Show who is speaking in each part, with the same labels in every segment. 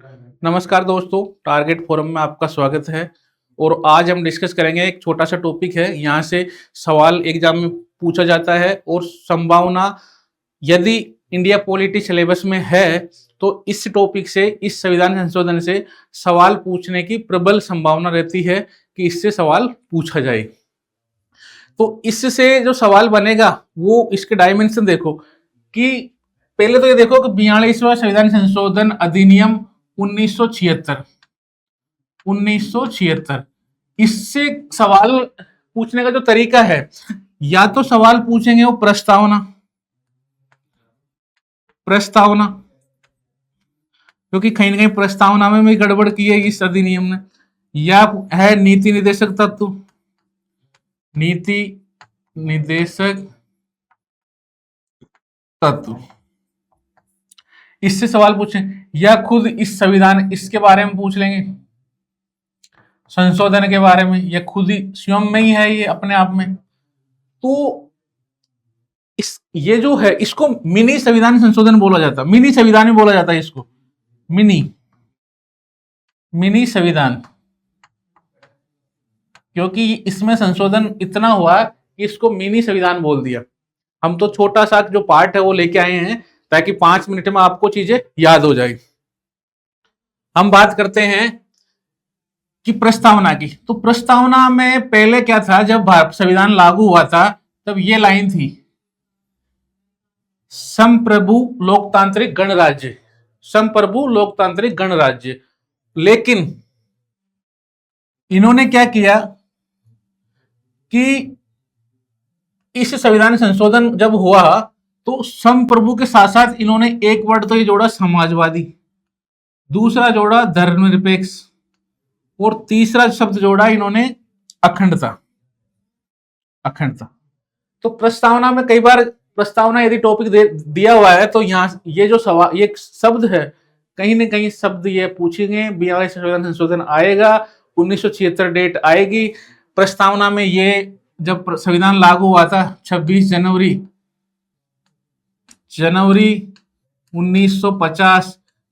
Speaker 1: नमस्कार दोस्तों, target forum में आपका स्वागत है। और आज हम डिस्कस करेंगे, एक छोटा सा टॉपिक है। यहाँ से सवाल एग्जाम में पूछा जाता है और संभावना, यदि इंडिया पॉलिटी सिलेबस में है तो इस टॉपिक से, इस संविधान संशोधन से सवाल पूछने की प्रबल संभावना रहती है कि इससे सवाल पूछा जाए। तो इससे जो सवाल बनेगा वो इसके डायमेंशन देखो कि पहले तो ये देखो कि 42वां संविधान संशोधन अधिनियम 1976, 1976, इससे सवाल पूछने का जो तरीका है, या तो सवाल पूछेंगे वो प्रस्तावना, प्रस्तावना, क्योंकि कहीं ना कहीं प्रस्तावना में भी गड़बड़ की है इस अधिनियम ने, या है नीति निर्देशक तत्व, नीति निर्देशक तत्व, इससे सवाल पूछें, या खुद इस संविधान, इसके बारे में पूछ लेंगे, संशोधन के बारे में, या खुद ही स्वयं में ही है ये अपने आप में। तो ये जो है, इसको मिनी संविधान संशोधन बोला जाता है, मिनी संविधान भी बोला जाता है इसको, मिनी मिनी संविधान, क्योंकि इसमें संशोधन इतना हुआ कि इसको मिनी संविधान बोल दिया। हम तो छोटा सा जो पार्ट है वो लेके आए हैं ताकि 5 मिनट में आपको चीजें याद हो जाए। हम बात करते हैं कि प्रस्तावना की। तो प्रस्तावना में पहले क्या था, जब संविधान लागू हुआ था तब ये लाइन थी, संप्रभु लोकतांत्रिक गणराज्य, संप्रभु लोकतांत्रिक गणराज्य। लेकिन इन्होंने क्या किया कि इस संविधान संशोधन जब हुआ तो संप्रभु के साथ साथ इन्होंने एक वर्ड तो ये जोड़ा समाजवादी, दूसरा जोड़ा धर्मनिरपेक्ष, और तीसरा शब्द जोड़ा इन्होंने अखंडता, अखंडता। तो प्रस्तावना में कई बार, प्रस्तावना यदि टॉपिक दिया हुआ है तो यहाँ ये जो सवाल, ये शब्द है, कहीं ना कहीं शब्द ये पूछेंगे। 42 संविधान संशोधन आएगा, 1976 डेट आएगी। प्रस्तावना में ये जब संविधान लागू हुआ था 26 जनवरी 1950,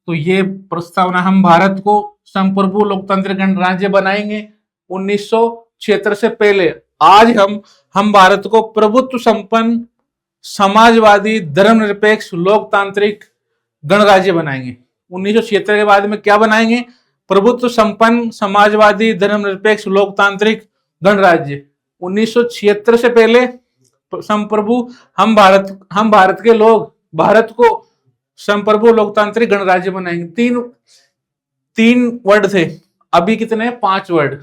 Speaker 1: तो ये प्रस्तावना, हम भारत को संप्रभु लोकतंत्र गणराज्य बनाएंगे 1976 से पहले। आज हम भारत को प्रभुत्व संपन्न समाजवादी धर्मनिरपेक्ष लोकतांत्रिक गणराज्य बनाएंगे। 1976 के बाद में क्या बनाएंगे? प्रभुत्व संपन्न समाजवादी धर्मनिरपेक्ष लोकतांत्रिक गणराज्य। 1976 से पहले संप्रभु, हम भारत के लोग भारत को संप्रभु लोकतांत्रिक गणराज्य बनाएंगे। तीन वर्ड थे, अभी कितने? 5 वर्ड।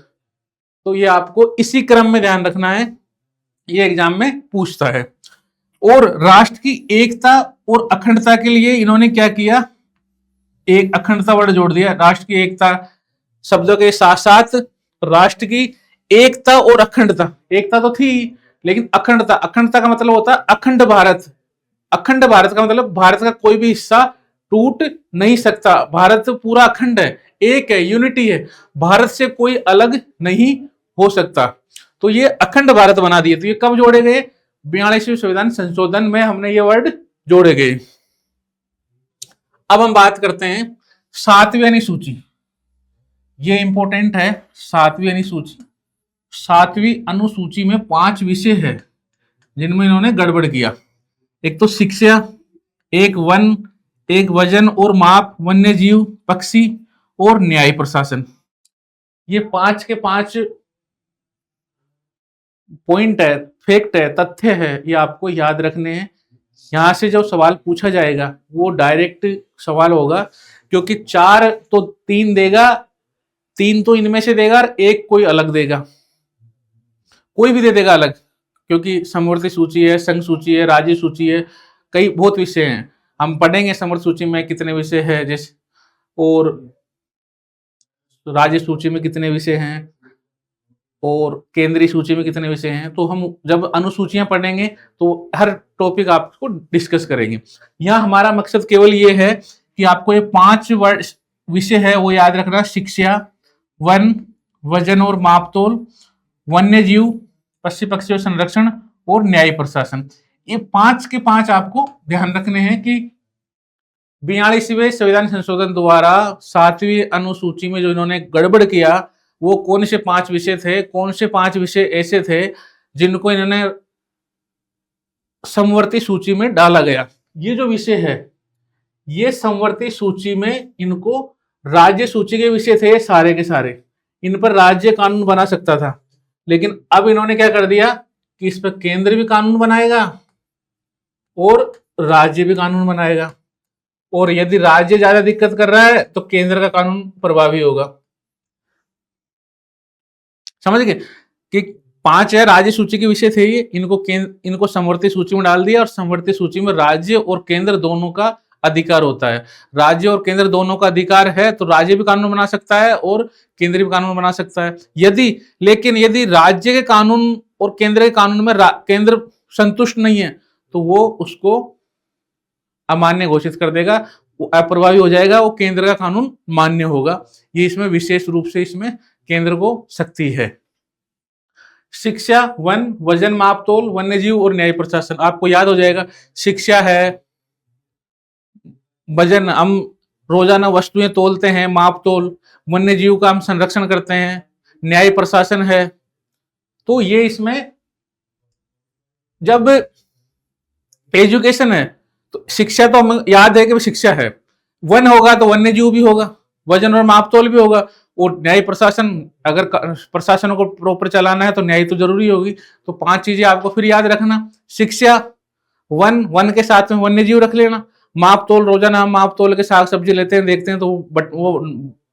Speaker 1: तो ये आपको इसी क्रम में ध्यान रखना है, ये एग्जाम में पूछता है। और राष्ट्र की एकता और अखंडता के लिए इन्होंने क्या किया? एक अखंडता वर्ड जोड़ दिया। राष्ट्र की एकता शब्दों के साथ साथ राष्ट्र की एकता और अखंडता, एकता तो थी लेकिन अखंडता, अखंडता का मतलब होता है अखंड भारत। अखंड भारत का मतलब भारत का कोई भी हिस्सा टूट नहीं सकता, भारत पूरा अखंड है, एक है, यूनिटी है, भारत से कोई अलग नहीं हो सकता। तो ये अखंड भारत बना दिए। तो ये कब जोड़े गए? 42वें संविधान संशोधन में हमने ये वर्ड जोड़े गए। अब हम बात करते हैं 7वीं अनुसूची। ये इंपॉर्टेंट है, 7वीं अनुसूची। 7वीं अनुसूची में 5 विषय है जिनमें इन्होंने गड़बड़ किया। एक तो शिक्षा, एक वन, एक वजन और माप, वन्य जीव, पक्षी और न्याय प्रशासन। ये 5 के 5 पॉइंट है, फैक्ट है, तथ्य है, ये आपको याद रखने हैं। यहां से जो सवाल पूछा जाएगा वो डायरेक्ट सवाल होगा, क्योंकि 4 तो 3 देगा, 3 तो इनमें से देगा और एक कोई अलग देगा, कोई भी दे देगा अलग, क्योंकि समवर्ती सूची है, संघ सूची है, राज्य सूची है, कई बहुत विषय हैं। हम पढ़ेंगे समवर्ती सूची में कितने विषय है, जैसे, और राज्य सूची में कितने विषय हैं, और केंद्रीय सूची में कितने विषय हैं। तो हम जब अनुसूचियां पढ़ेंगे तो हर टॉपिक आपको डिस्कस करेंगे। यहाँ हमारा मकसद केवल ये है कि आपको ये 5 विषय है वो याद रखना: शिक्षा, वन, वजन और मापतोल, वन्य जीव, पशु पक्षी संरक्षण और न्याय प्रशासन। ये 5 के 5 आपको ध्यान रखने हैं कि 42वें संविधान संशोधन द्वारा 7वीं अनुसूची में जो इन्होंने गड़बड़ किया, वो कौन से 5 विषय थे, कौन से 5 विषय ऐसे थे जिनको इन्होंने समवर्ती सूची में डाला गया। ये जो विषय है, ये समवर्ती सूची में इनको राज्य सूची के विषय थे सारे के सारे, इन पर राज्य कानून बना सकता था। लेकिन अब इन्होंने क्या कर दिया कि इस पर केंद्र भी कानून बनाएगा और राज्य भी कानून बनाएगा, और यदि राज्य ज्यादा दिक्कत कर रहा है तो केंद्र का कानून प्रभावी होगा। समझ गए कि 5 है राज्य सूची के विषय थे ये, इनको समवर्ती सूची में डाल दिया, और समवर्ती सूची में राज्य और केंद्र दोनों का अधिकार होता है। राज्य और केंद्र दोनों का अधिकार है तो राज्य भी कानून बना सकता है और केंद्र भी कानून बना सकता है। लेकिन यदि राज्य के कानून और केंद्र के कानून में केंद्र संतुष्ट नहीं है तो वो उसको अमान्य घोषित कर देगा, वो अप्रभावी हो जाएगा, वो केंद्र का कानून मान्य होगा। ये इसमें विशेष रूप से इसमें केंद्र को शक्ति है। शिक्षा, वन, वजन मापतोल, वन्यजीव और न्याय प्रशासन। आपको याद हो जाएगा, शिक्षा है, वजन हम रोजाना वस्तुएं तोलते हैं, मापतोल, वन्यजीव का हम संरक्षण करते हैं, न्याय प्रशासन है। तो ये इसमें जब एजुकेशन है तो शिक्षा तो हमें याद है कि शिक्षा है, वन होगा तो वन्यजीव भी होगा, वजन और मापतोल भी होगा, और न्याय प्रशासन, अगर प्रशासन को प्रॉपर चलाना है तो न्याय तो जरूरी होगी। तो 5 चीजें आपको फिर याद रखना, शिक्षा, वन के साथ में वन्यजीव रख लेना, मापतोल, रोजाना हम मापतोल के साग सब्जी लेते हैं, देखते हैं तो वो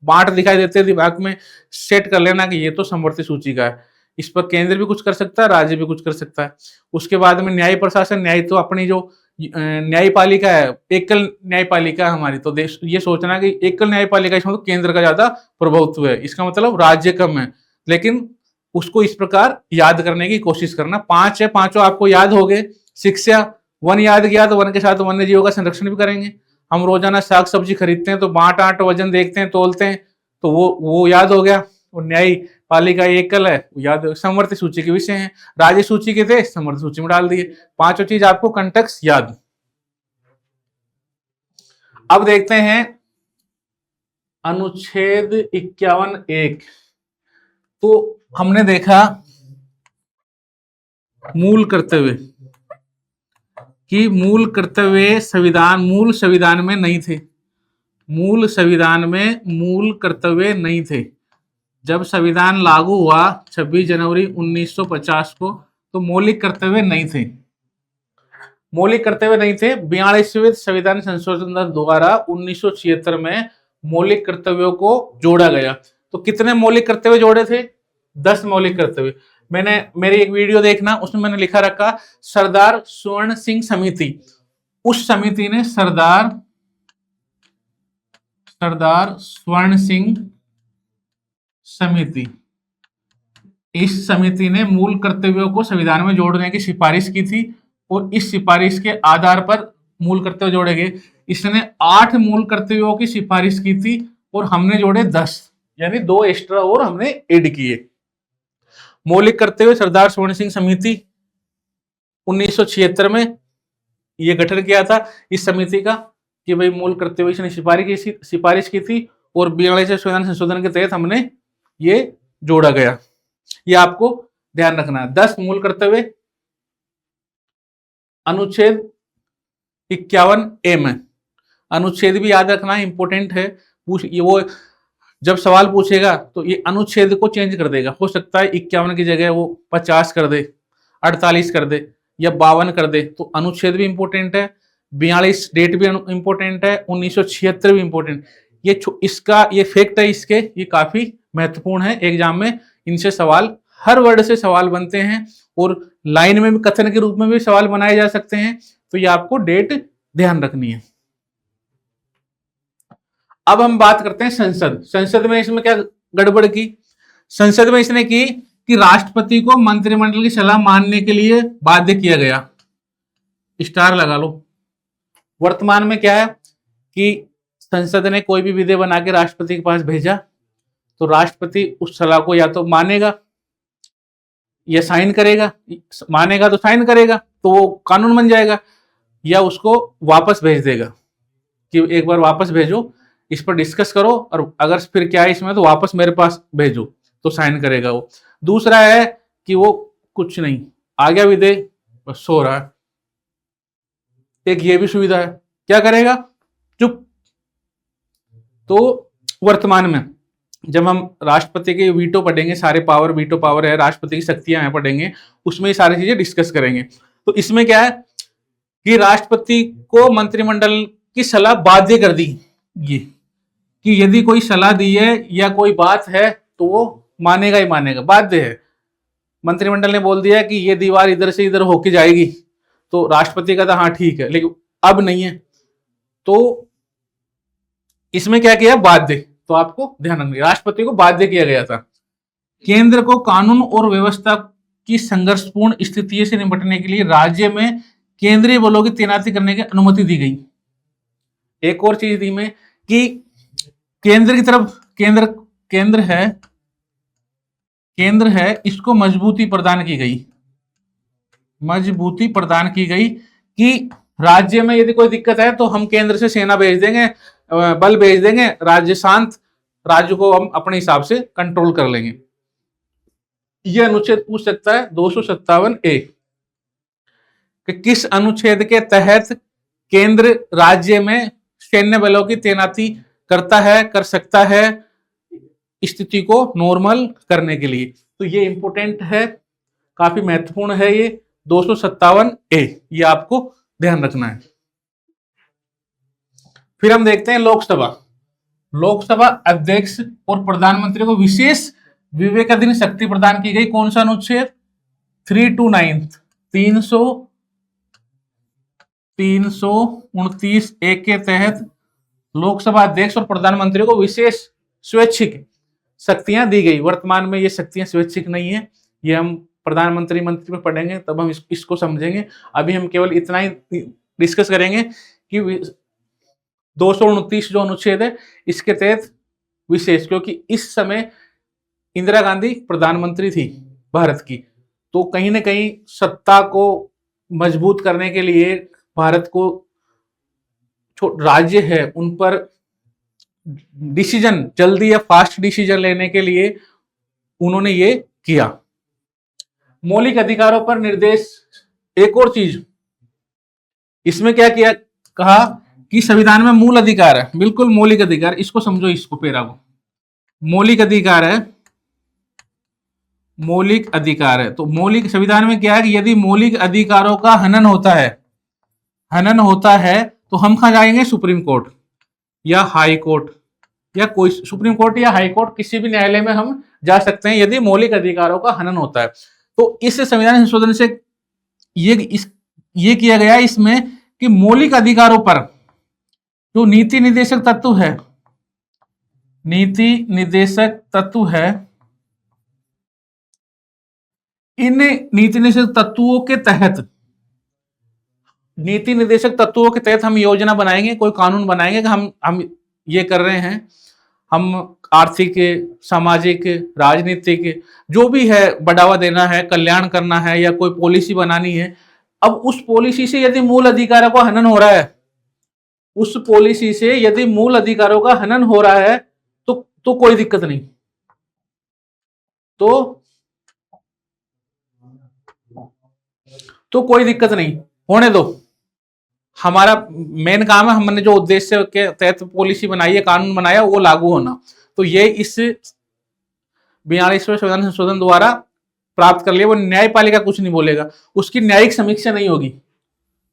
Speaker 1: बाट दिखाई देते हैं दिमाग में, सेट कर लेना कि ये तो समवर्ती सूची का है। इस पर केंद्र भी कुछ कर सकता है, राज्य भी कुछ कर सकता है। उसके बाद में न्याय प्रशासन, न्याय तो अपनी जो न्यायपालिका है, एकल न्यायपालिका हमारी, तो देश ये सोचना कि एकल न्यायपालिका, इसमें तो केंद्र का ज्यादा प्रभुत्व है, इसका मतलब राज्य कम है। लेकिन उसको इस प्रकार याद करने की कोशिश करना। 5 है, 5 आपको याद हो गए। शिक्षा, वन याद किया तो वन के साथ वन्य जीवों का संरक्षण भी करेंगे। हम रोजाना साग सब्जी खरीदते हैं तो बाट आट वजन देखते हैं, तोलते हैं, तो वो याद हो गया। और न्यायपालिका एकल है, याद, समवर्ती सूची के विषय हैं, राज्य सूची के थे, समवर्ती सूची में डाल दिए। 5 चीज आपको कंटेक्स्ट याद। अब देखते हैं अनुच्छेद 51(1). तो हमने देखा मूल कर्तव्य कि मूल कर्तव्य मूल संविधान में नहीं थे, मूल संविधान में मूल कर्तव्य नहीं थे। जब संविधान लागू हुआ 26 जनवरी 1950 को, तो मौलिक कर्तव्य नहीं थे, मौलिक कर्तव्य नहीं थे। 42वें संविधान संशोधन द्वारा 1976 में मौलिक कर्तव्यों को जोड़ा गया। तो कितने मौलिक कर्तव्य जोड़े थे? 10 मौलिक कर्तव्य। मेरी एक वीडियो देखना, उसमें मैंने लिखा रखा सरदार स्वर्ण सिंह समिति। उस समिति ने सरदार स्वर्ण सिंह समिति, इस समिति ने मूल कर्तव्यों को संविधान में जोड़ने की सिफारिश की थी, और इस सिफारिश के आधार पर मूल कर्तव्य जोड़े गए। इसने 8 मूल कर्तव्यों की सिफारिश की थी और हमने जोड़े 10, यानी 2 एक्स्ट्रा और हमने ऐड किए। मौलिक कर्तव्य सरदार स्वर्ण सिंह समिति 1976 में ये गठन किया था इस समिति का, कि भाई मूल कर्तव्य इसने सिफारिश की थी, और 42वें संविधान संशोधन के तहत हमने ये जोड़ा गया। ये आपको ध्यान रखना है। 10 मूल कर्तव्य अनुच्छेद 51(a) में। अनुच्छेद भी याद रखना इंपॉर्टेंट है। वो जब सवाल पूछेगा तो ये अनुच्छेद को चेंज कर देगा। हो सकता है 51 की जगह वो 50 कर दे, 48 कर दे, या 52 कर दे। तो अनुच्छेद भी इंपॉर्टेंट है, 42 डेट भी इंपॉर्टेंट है, 1976 भी इंपॉर्टेंट। ये फैक्ट है इसके, ये काफी महत्वपूर्ण है। एग्जाम में इनसे सवाल, हर वर्ड से सवाल बनते हैं, और लाइन में भी, कथन के रूप में भी सवाल बनाए जा सकते हैं। तो ये आपको डेट ध्यान रखनी है। अब हम बात करते हैं संसद में इसमें क्या गड़बड़ की? संसद में इसने की कि राष्ट्रपति को मंत्रिमंडल की सलाह मानने के लिए बाध्य किया गया। स्टार लगा लो। वर्तमान में क्या है कि संसद ने कोई भी विधेयक बना के राष्ट्रपति के पास भेजा, तो राष्ट्रपति उस सलाह को या तो मानेगा या साइन करेगा। मानेगा तो साइन करेगा, तो वो कानून बन जाएगा, या उसको वापस भेज देगा कि एक बार वापस भेजो, इस पर डिस्कस करो, और अगर फिर क्या है इसमें तो वापस मेरे पास भेजो, तो साइन करेगा वो। दूसरा है कि वो कुछ नहीं, आज्ञा भी दे, बस सो रहा है। एक ये भी सुविधा है, क्या करेगा, चुप। तो वर्तमान में जब हम राष्ट्रपति के वीटो पढ़ेंगे, सारे पावर, वीटो पावर है, राष्ट्रपति की शक्तियां हैं, पढ़ेंगे, उसमें ये सारी चीजें डिस्कस करेंगे। तो इसमें क्या है कि राष्ट्रपति को मंत्रिमंडल की सलाह बाध्य कर दी, ये कि यदि कोई सलाह दी है या कोई बात है तो वो मानेगा ही मानेगा, बाध्य है। मंत्रिमंडल ने बोल दिया कि ये दीवार इधर से इधर होके जाएगी, तो राष्ट्रपति का था हाँ ठीक है, लेकिन अब नहीं है, तो इसमें क्या किया, बाध्य। तो आपको ध्यान रखना, राष्ट्रपति को बाध्य किया गया था। केंद्र को कानून और व्यवस्था की संघर्षपूर्ण स्थिति से निपटने के लिए राज्य में केंद्रीय बलों की तैनाती करने की अनुमति दी गई। एक और चीज दी में कि केंद्र की तरफ, केंद्र है, इसको मजबूती प्रदान की गई, मजबूती प्रदान की गई कि राज्य में यदि कोई दिक्कत है तो हम केंद्र से सेना भेज देंगे, बल भेज देंगे, राज्य शांत, राज्य को हम अपने हिसाब से कंट्रोल कर लेंगे। यह अनुच्छेद पूछ सकता है 257A कि किस अनुच्छेद के तहत केंद्र राज्य में सैन्य बलों की तैनाती करता है, कर सकता है, स्थिति को नॉर्मल करने के लिए। तो ये इंपोर्टेंट है, काफी महत्वपूर्ण है ये 257A, ये आपको ध्यान रखना है। फिर हम देखते हैं लोकसभा। लोकसभा अध्यक्ष और प्रधानमंत्री को विशेष विवेकाधीन शक्ति प्रदान की गई। कौन सा अनुच्छेद, 329, 329A के तहत लोकसभा अध्यक्ष और प्रधानमंत्री को विशेष स्वैच्छिक शक्तियां दी गई। वर्तमान में ये शक्तियां स्वैच्छिक नहीं है, ये हम प्रधानमंत्री मंत्री में पढ़ेंगे तब हम इसको समझेंगे। अभी हम केवल इतना ही डिस्कस करेंगे कि 229 जो अनुच्छेद है इसके तहत विशेष, क्योंकि इस समय इंदिरा गांधी प्रधानमंत्री थी भारत की, तो कहीं ना कहीं सत्ता को मजबूत करने के लिए भारत को राज्य है उन पर डिसीजन जल्दी या फास्ट डिसीजन लेने के लिए उन्होंने ये किया। मौलिक अधिकारों पर निर्देश, एक और चीज इसमें क्या किया, कहा कि संविधान में मूल अधिकार है, बिल्कुल मौलिक अधिकार, इसको समझो, इसको पेरा को मौलिक अधिकार है, मौलिक अधिकार है। तो मौलिक संविधान में क्या है कि यदि मौलिक अधिकारों का हनन होता है, हनन होता है तो हम कहां जाएंगे, सुप्रीम कोर्ट या हाई कोर्ट, या कोई सुप्रीम कोर्ट या हाई कोर्ट, किसी भी न्यायालय में हम जा सकते हैं यदि मौलिक अधिकारों का हनन होता है। तो इस संविधान संशोधन से ये किया गया इसमें कि मौलिक अधिकारों पर जो नीति निर्देशक तत्व है, नीति निर्देशक तत्व है, इन नीति निर्देशक तत्वों के तहत, नीति निर्देशक तत्वों के तहत हम योजना बनाएंगे, कोई कानून बनाएंगे कि हम ये कर रहे हैं, हम आर्थिक, सामाजिक, राजनीतिक जो भी है बढ़ावा देना है, कल्याण करना है, या कोई पॉलिसी बनानी है। अब उस पॉलिसी से यदि मूल अधिकारों का हनन हो रहा है, उस पॉलिसी से यदि मूल अधिकारों का हनन हो रहा है तो कोई दिक्कत नहीं, तो कोई दिक्कत नहीं, होने दो। हमारा मेन काम है, हमने जो उद्देश्य के तहत पॉलिसी बनाई है, कानून बनाया, वो लागू होना। तो ये इस 42वें संविधान संशोधन द्वारा प्राप्त कर लिया। वो न्यायपालिका कुछ नहीं बोलेगा, उसकी न्यायिक समीक्षा नहीं होगी,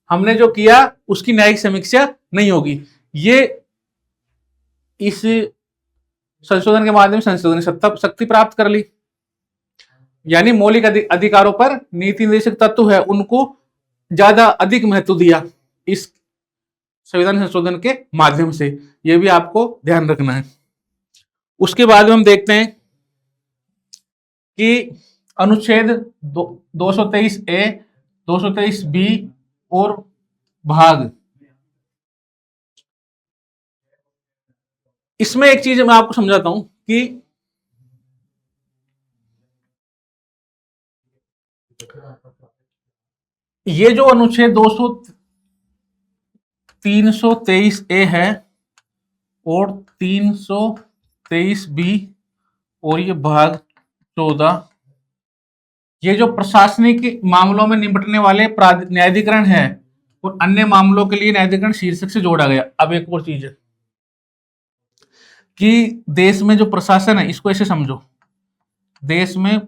Speaker 1: हमने जो किया उसकी न्यायिक समीक्षा नहीं होगी। ये इस संशोधन के माध्यम से संशोधन सत्ता शक्ति प्राप्त कर ली, यानी मौलिक अधिकारों पर नीति निर्देशक तत्व है उनको ज्यादा अधिक महत्व दिया इस संविधान संशोधन के माध्यम से। यह भी आपको ध्यान रखना है। उसके बाद हम देखते हैं कि अनुच्छेद 223A, 223B और भाग, इसमें एक चीज मैं आपको समझाता हूं कि ये जो अनुच्छेद 323A है और 323B और ये भाग 14, ये जो प्रशासनिक मामलों में निपटने वाले न्यायाधिकरण है और अन्य मामलों के लिए न्यायाधिकरण शीर्षक से जोड़ा गया। अब एक और चीज है कि देश में जो प्रशासन है, इसको ऐसे समझो, देश में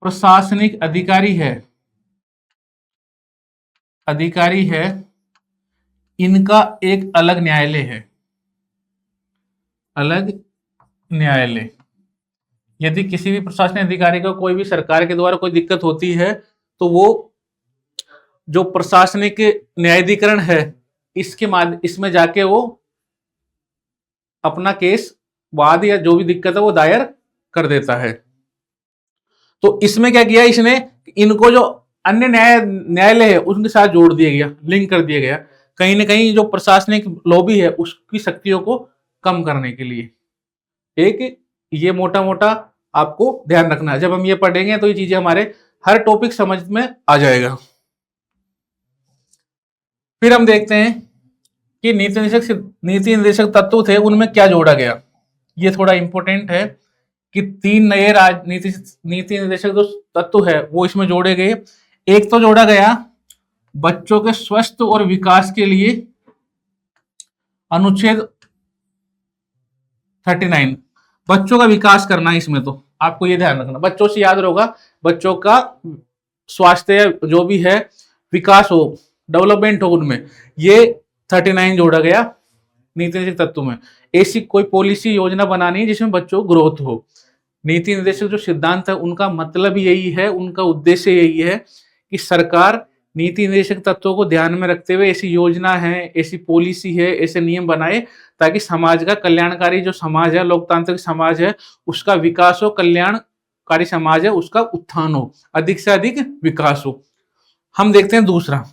Speaker 1: प्रशासनिक अधिकारी है, इनका एक अलग न्यायालय है, अलग न्यायालय। यदि किसी भी प्रशासनिक अधिकारी को कोई भी सरकार के द्वारा कोई दिक्कत होती है तो वो जो प्रशासनिक न्यायाधिकरण है इसमें जाके वो अपना केस, वाद या जो भी दिक्कत है वो दायर कर देता है। तो इसमें क्या किया इसने, इनको जो अन्य न्यायालय है उनके साथ जोड़ दिया गया, लिंक कर दिया गया, कहीं ना कहीं जो प्रशासनिक लॉबी है उसकी शक्तियों को कम करने के लिए। एक ये मोटा मोटा आपको ध्यान रखना है, जब हम ये पढ़ेंगे तो ये चीजें हमारे हर टॉपिक समझ में आ जाएगा। फिर हम देखते हैं कि नीति निर्देशक तत्व थे, उनमें क्या जोड़ा गया। ये थोड़ा इंपॉर्टेंट है कि 3 नए नीति निर्देशक जो तत्व है वो इसमें जोड़े गए। एक तो जोड़ा गया बच्चों के स्वस्थ और विकास के लिए अनुच्छेद 39, बच्चों का विकास करना है इसमें, तो आपको ये ध्यान रखना, बच्चों से याद होगा, बच्चों का स्वास्थ्य जो भी है, विकास हो, डेवलपमेंट हो, उनमें ये 39 जोड़ा गया नीति निर्देशक तत्व में। ऐसी कोई पॉलिसी योजना बनानी है जिसमें बच्चों ग्रोथ हो। नीति निर्देशक जो सिद्धांत है उनका मतलब यही है, उनका उद्देश्य यही है कि सरकार नीति निर्देशक तत्वों को ध्यान में रखते हुए ऐसी योजना है, ऐसी पॉलिसी है, ऐसे नियम बनाए ताकि समाज का कल्याणकारी जो समाज है, लोकतांत्रिक समाज है, उसका विकास हो, कल्याणकारी समाज है उसका उत्थान हो, अधिक से अधिक विकास हो। हम देखते हैं दूसरा,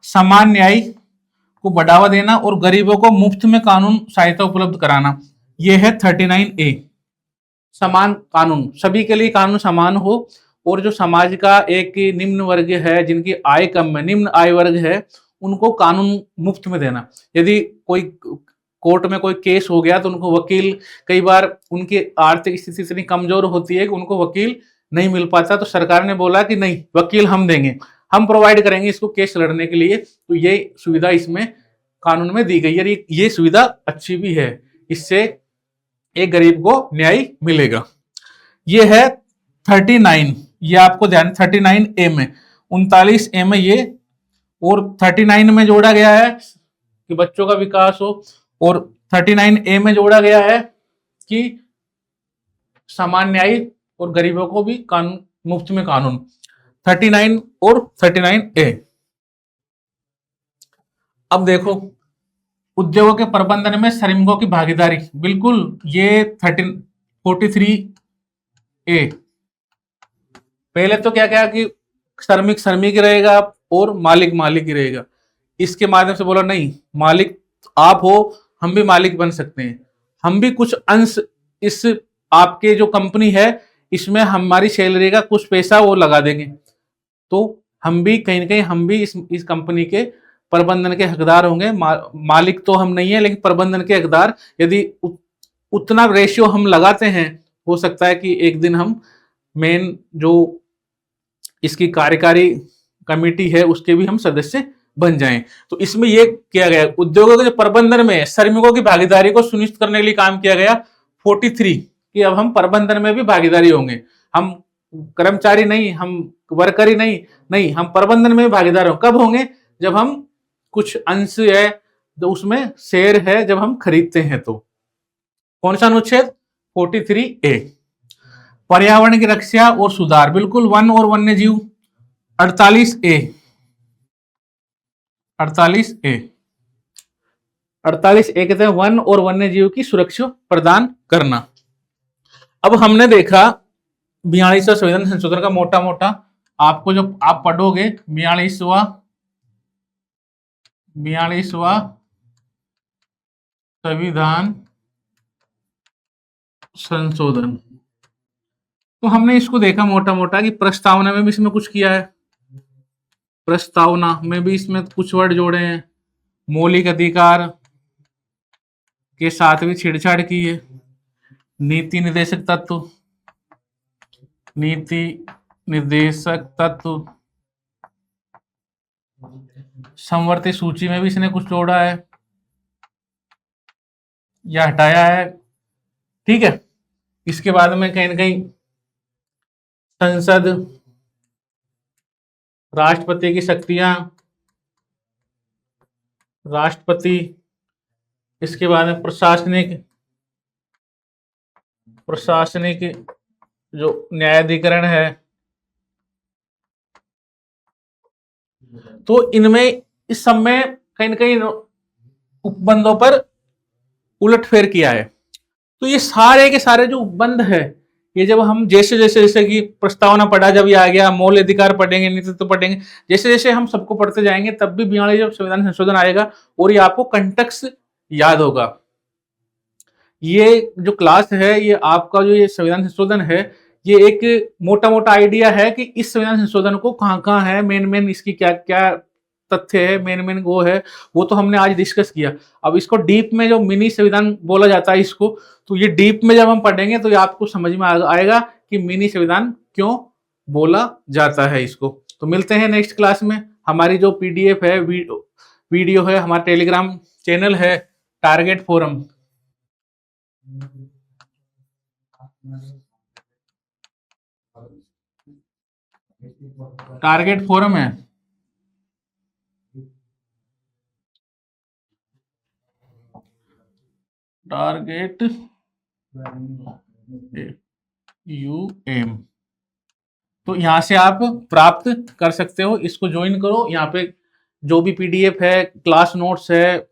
Speaker 1: समान न्याय को बढ़ावा देना और गरीबों को मुफ्त में कानून सहायता उपलब्ध कराना, यह है 39A। समान कानून, सभी के लिए कानून समान हो, और जो समाज का एक निम्न वर्ग है, जिनकी आय कम है, निम्न आय वर्ग है, उनको कानून मुफ्त में देना। यदि कोई कोर्ट में कोई केस हो गया तो उनको वकील, कई बार उनकी आर्थिक स्थिति इतनी कमजोर होती है कि उनको वकील नहीं मिल पाता, तो सरकार ने बोला कि नहीं, वकील हम देंगे, हम प्रोवाइड करेंगे इसको केस लड़ने के लिए। तो ये सुविधा इसमें कानून में दी गई है, ये सुविधा अच्छी भी है, इससे एक गरीब को न्याय मिलेगा। ये है 39, ये आपको ध्यान, 39A में, 39A में ये, और 39 में जोड़ा गया है कि बच्चों का विकास हो, और 39A में जोड़ा गया है कि समान न्याय और गरीबों को भी कानून, मुफ्त में कानून। 39 और 39A। अब देखो, उद्योगों के प्रबंधन में श्रमिकों की भागीदारी, बिल्कुल ये 43A। पहले तो क्या क्या कि श्रमिक श्रमिक ही रहेगा और मालिक मालिक ही रहेगा, इसके माध्यम से बोला नहीं, मालिक आप हो, हम भी मालिक बन सकते हैं, हम भी कुछ अंश इस आपके जो कंपनी है इसमें हमारी सैलरी का कुछ पैसा वो लगा देंगे, तो हम भी कहीं ना कहीं हम भी इस कंपनी के प्रबंधन के हकदार होंगे। मालिक तो हम नहीं है लेकिन प्रबंधन के हकदार, यदि उतना रेशियो हम लगाते हैं, हो सकता है कि एक दिन हम मेन जो इसकी कार्यकारी कमेटी है उसके भी हम सदस्य बन जाएं। तो इसमें यह किया गया, उद्योगों के प्रबंधन में श्रमिकों की भागीदारी को सुनिश्चित करने के लिए काम किया गया 43 कि अब हम प्रबंधन में भी भागीदारी होंगे, हम कर्मचारी नहीं, हम वर्कर ही नहीं, हम प्रबंधन में भी भागीदार होंगे। कब होंगे? जब हम कुछ अंश है जो उसमें शेयर है, जब हम खरीदते हैं। तो कौन सा अनुच्छेद? 43A। पर्यावरण की रक्षा और सुधार, बिल्कुल वन और वन्य जीव, 48A। 48A कहते हैं वन और वन्य जीव की सुरक्षा प्रदान करना। अब हमने देखा 42वां संविधान संशोधन का मोटा मोटा, आपको जो आप पढ़ोगे 42वां संविधान संशोधन, तो हमने इसको देखा मोटा मोटा कि प्रस्तावना में भी इसमें कुछ किया है, प्रस्तावना में भी इसमें कुछ वर्ड जोड़े हैं। मौलिक अधिकार के साथ भी छेड़छाड़ की है। नीति निर्देशक तत्व, नीति निर्देशक तत्व, समवर्ती सूची में भी इसने कुछ जोड़ा है या हटाया है। ठीक है, इसके बाद में कहीं ना कहीं संसद, राष्ट्रपति की शक्तियां, राष्ट्रपति, इसके बाद में प्रशासनिक जो न्यायाधिकरण है, तो इनमें इस सब में कहीं ना कहीं उपबंधों पर उलटफेर किया है। तो ये सारे के सारे जो उपबंध है, ये जब हम जैसे कि प्रस्तावना पढ़ा, जब ये आ गया, मौलिक अधिकार पढ़ेंगे, नीतित्व पढ़ेंगे, जैसे जैसे हम सबको पढ़ते जाएंगे तब भी 42 जब संविधान संशोधन आएगा और ये आपको कंटेक्स्ट याद होगा। ये जो क्लास है, ये आपका जो ये संविधान संशोधन है, ये एक मोटा मोटा आइडिया है कि इस संविधान संशोधन को कहाँ है, मेन इसकी क्या क्या तथ्य है, मेन वो है, वो तो हमने आज डिस्कस किया। अब इसको डीप में जो मिनी संविधान बोला जाता है इसको, तो ये डीप में जब हम पढ़ेंगे तो ये आपको समझ में आएगा कि मिनी संविधान क्यों बोला जाता है इसको। तो मिलते हैं नेक्स्ट क्लास में। हमारी जो पीडीएफ है, वीडियो है, हमारा टेलीग्राम चैनल है टारगेट फोरम, टारगेट फोरम है, टारगेट UM, तो यहां से आप प्राप्त कर सकते हो। इसको ज्वाइन करो, यहाँ पे जो भी पीडीएफ है, क्लास नोट्स है,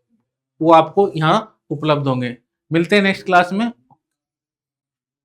Speaker 1: वो आपको यहाँ उपलब्ध होंगे। मिलते हैं नेक्स्ट क्लास में।